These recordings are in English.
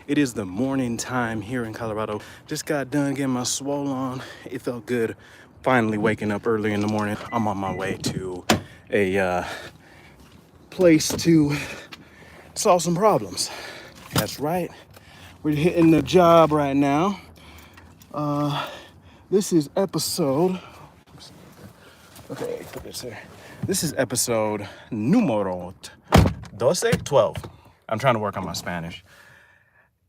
It is the morning time here in Colorado. Just got done getting my swole on. It felt good finally waking up early in the morning. I'm on my way to a place to solve some problems. That's right. We're hitting the job right now. This is episode, okay, put this here. This is episode numero 12. I'm trying to work on my Spanish.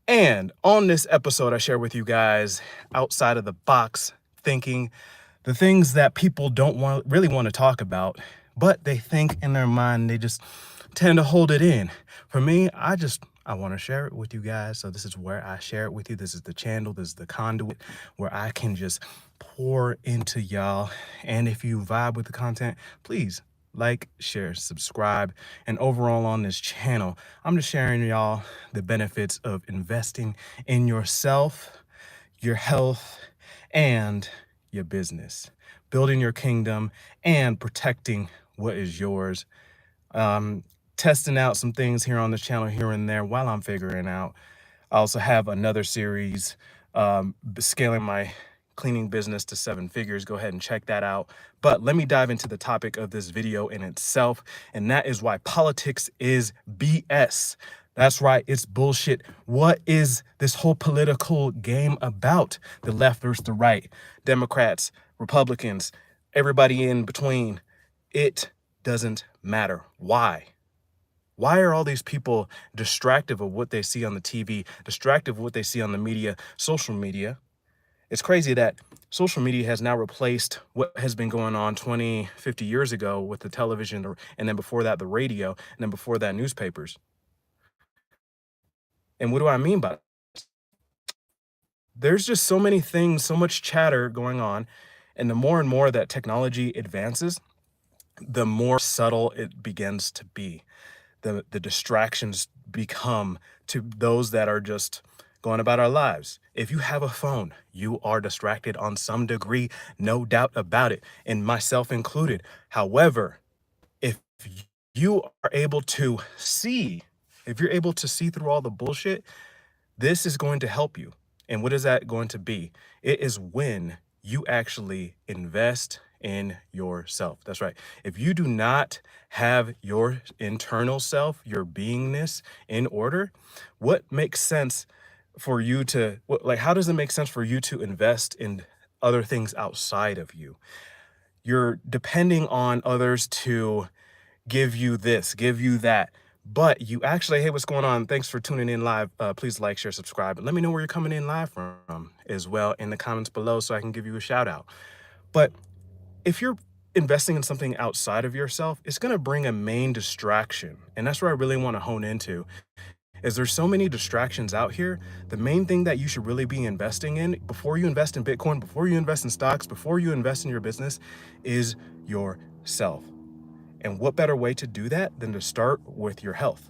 And on this episode, I share with you guys outside of the box thinking, the things that people don't really want to talk about, but they think in their mind, they just tend to hold it in. For me, I want to share it with you guys. So this is where I share it with you. This is the channel, this is the conduit where I can just pour into y'all. And if you vibe with the content, please like, share, subscribe, and overall on this channel, I'm just sharing y'all the benefits of investing in yourself, your health, and your business, building your kingdom and protecting what is yours. Testing out some things here on the channel here and there while I'm figuring out. I also have another series, scaling my cleaning business to 7 figures. Go ahead and check that out. But let me dive into the topic of this video in itself, and that is why politics is BS. That's right, it's bullshit. What is this whole political game about? The left versus the right, Democrats, Republicans, everybody in between. It doesn't matter. Why? Why are all these people distracted of what they see on the TV, distracted of what they see on the media, social media? It's crazy that social media has now replaced what has been going on 20, 50 years ago with the television, and then before that, the radio, and then before that, newspapers. And what do I mean by that? There's just so many things, so much chatter going on. And the more and more that technology advances, the more subtle it begins to be. The distractions become to those that are just going about our lives. If you have a phone, you are distracted on some degree, no doubt about it, and myself included. However, if you are able to see, if you're able to see through all the bullshit, this is going to help you. And what is that going to be? It is when you actually invest in yourself. That's right. If you do not have your internal self, your beingness in order, what makes sense for you to, like, how does it make sense for you to invest in other things outside of you? You're depending on others to give you this, give you that. But you actually, hey, what's going on? Thanks for tuning in live. Please like, share, subscribe, and let me know where you're coming in live from as well in the comments below so I can give you a shout out. But if you're investing in something outside of yourself, it's going to bring a main distraction. And that's where I really want to hone into, is there's so many distractions out here. The main thing that you should really be investing in before you invest in Bitcoin, before you invest in stocks, before you invest in your business is yourself. And what better way to do that than to start with your health?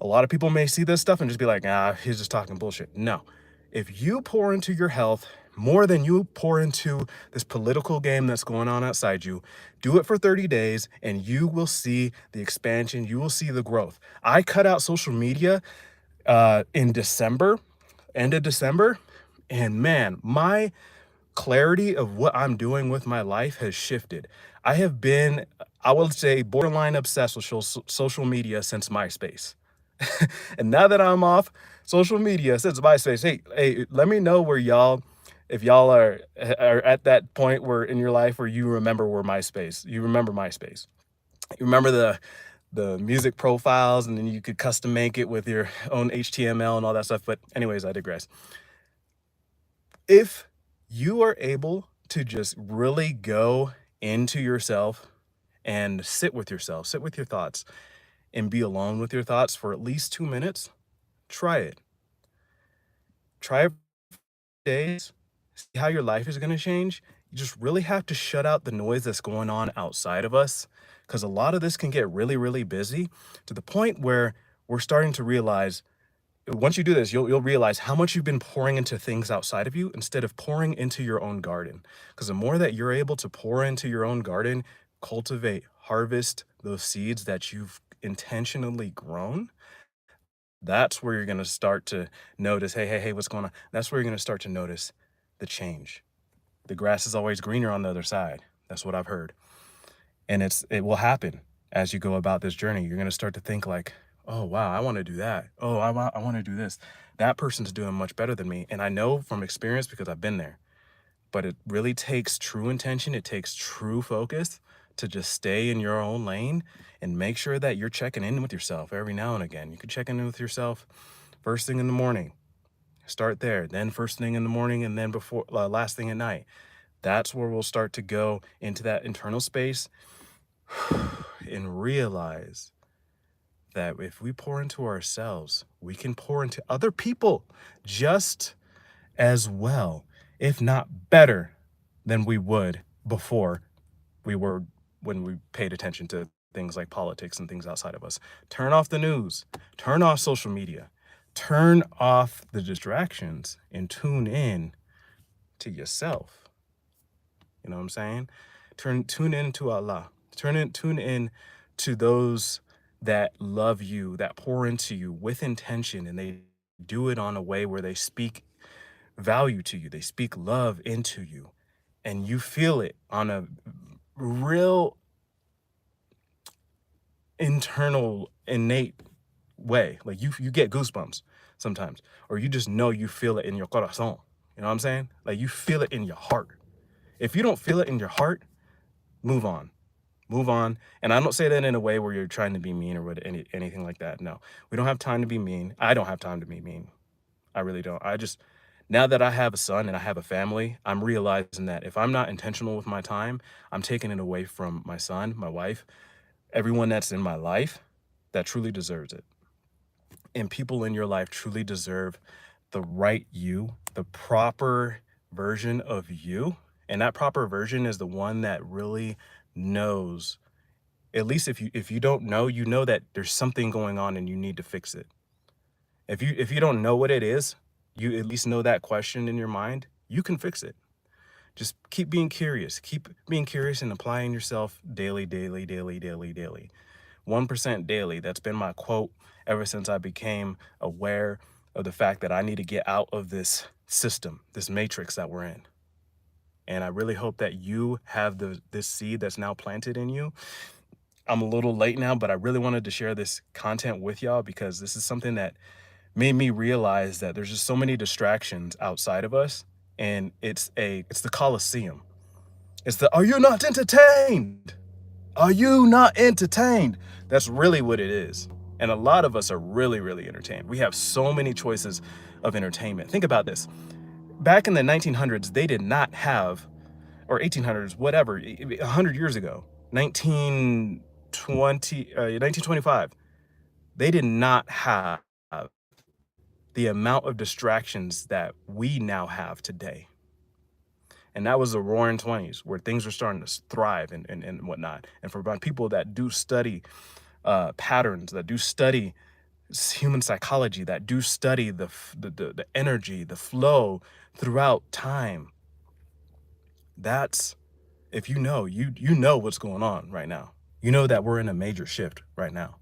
A lot of people may see this stuff and just be like, he's just talking bullshit. No, if you pour into your health more than you pour into this political game that's going on outside you, do it for 30 days and you will see the expansion. You will see the growth. I cut out social media in December, end of December, and man, my clarity of what I'm doing with my life has shifted. I have been, I will say, borderline obsessed with social media since MySpace. And now that I'm off social media since MySpace, hey, let me know where y'all, if y'all are at that point where in your life where you remember you remember MySpace. You remember the music profiles, and then you could custom make it with your own HTML and all that stuff. But anyways, I digress. If you are able to just really go into yourself and sit with yourself, sit with your thoughts, and be alone with your thoughts for at least 2 minutes, try it. Try it for days, see how your life is going to change. You just really have to shut out the noise that's going on outside of us, because a lot of this can get really, really busy to the point where we're starting to realize, once you do this, you'll realize how much you've been pouring into things outside of you instead of pouring into your own garden. Because the more that you're able to pour into your own garden, cultivate, harvest those seeds that you've intentionally grown, That's where you're going to start to notice, hey, hey, hey, what's going on? That's where you're going to start to notice the change. The grass is always greener on the other side. That's what I've heard. And it will happen as you go about this journey. You're going to start to think like, oh, wow, I want to do that. Oh, I want to do this. That person's doing much better than me. And I know from experience because I've been there. But it really takes true intention. It takes true focus to just stay in your own lane and make sure that you're checking in with yourself every now and again. You can check in with yourself first thing in the morning. Start there. Then first thing in the morning, and then before last thing at night. That's where we'll start to go into that internal space and realize that if we pour into ourselves, we can pour into other people just as well, if not better than we would before when we paid attention to things like politics and things outside of us. Turn off the news, turn off social media, turn off the distractions and tune in to yourself. You know what I'm saying? Tune in to Allah. Tune in to those that love you, that pour into you with intention, and they do it on a way where they speak value to you. They speak love into you, and you feel it on a real internal, innate way. Like you get goosebumps sometimes, or you just know you feel it in your corazón. You know what I'm saying? Like you feel it in your heart. If you don't feel it in your heart, move on. Move on. And I don't say that in a way where you're trying to be mean or anything like that. No, we don't have time to be mean. I don't have time to be mean. I really don't. Now that I have a son and I have a family, I'm realizing that if I'm not intentional with my time, I'm taking it away from my son, my wife, everyone that's in my life that truly deserves it. And people in your life truly deserve the right you, the proper version of you. And that proper version is the one that really knows, at least if you don't know, you know that there's something going on and you need to fix it. If you don't know what it is, you at least know that question in your mind, you can fix it. Just keep being curious. Keep being curious and applying yourself daily, daily, daily, daily, daily. 1% daily. That's been my quote ever since I became aware of the fact that I need to get out of this system, this matrix that we're in. And I really hope that you have this seed that's now planted in you. I'm a little late now, but I really wanted to share this content with y'all because this is something that made me realize that there's just so many distractions outside of us, and it's the Colosseum. It's the, are you not entertained? Are you not entertained? That's really what it is. And a lot of us are really, really entertained. We have so many choices of entertainment. Think about this. Back in the 1900s, they did not have, or 1800s, whatever, 100 years ago, 1925, they did not have the amount of distractions that we now have today. And that was the roaring 20s where things were starting to thrive and whatnot. And for people that do study patterns, that do study human psychology, that do study the energy, the flow throughout time, that's, if you know, you know what's going on right now. You know that we're in a major shift right now.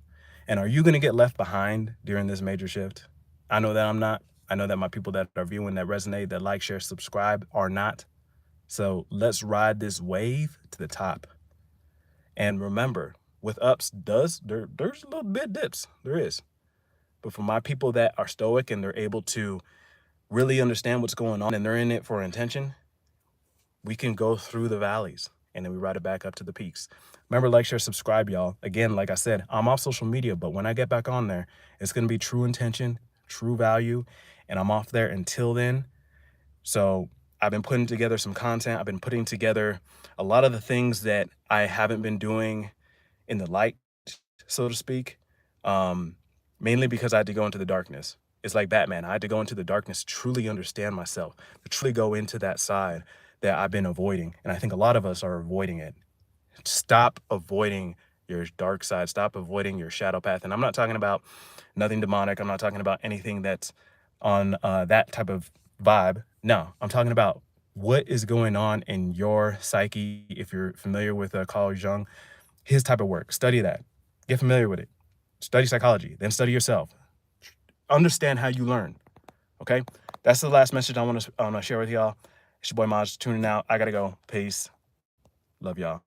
And are you going to get left behind during this major shift? I know that I'm not. I know that my people that are viewing, that resonate, that like, share, subscribe are not. So let's ride this wave to the top. And remember, with ups, there's a little bit dips. There is. But for my people that are stoic and they're able to really understand what's going on and they're in it for intention, we can go through the valleys and then we ride it back up to the peaks. Remember, like, share, subscribe, y'all. Again, like I said, I'm off social media, but when I get back on there, it's going to be true intention, true value, and I'm off there until then. So I've been putting together some content. I've been putting together a lot of the things that I haven't been doing in the light, so to speak, mainly because I had to go into the darkness. It's like Batman. I had to go into the darkness to truly understand myself, to truly go into that side that I've been avoiding. And I think a lot of us are avoiding it. Stop avoiding your dark side. Stop avoiding your shadow path. And I'm not talking about nothing demonic. I'm not talking about anything that's on that type of vibe. No, I'm talking about what is going on in your psyche. If you're familiar with Carl Jung, his type of work, study that. Get familiar with it. Study psychology, then study yourself. understand how you learn. Okay, that's the last message I want to share with y'all. It's your boy Maj tuning out. I gotta go. Peace. Love y'all.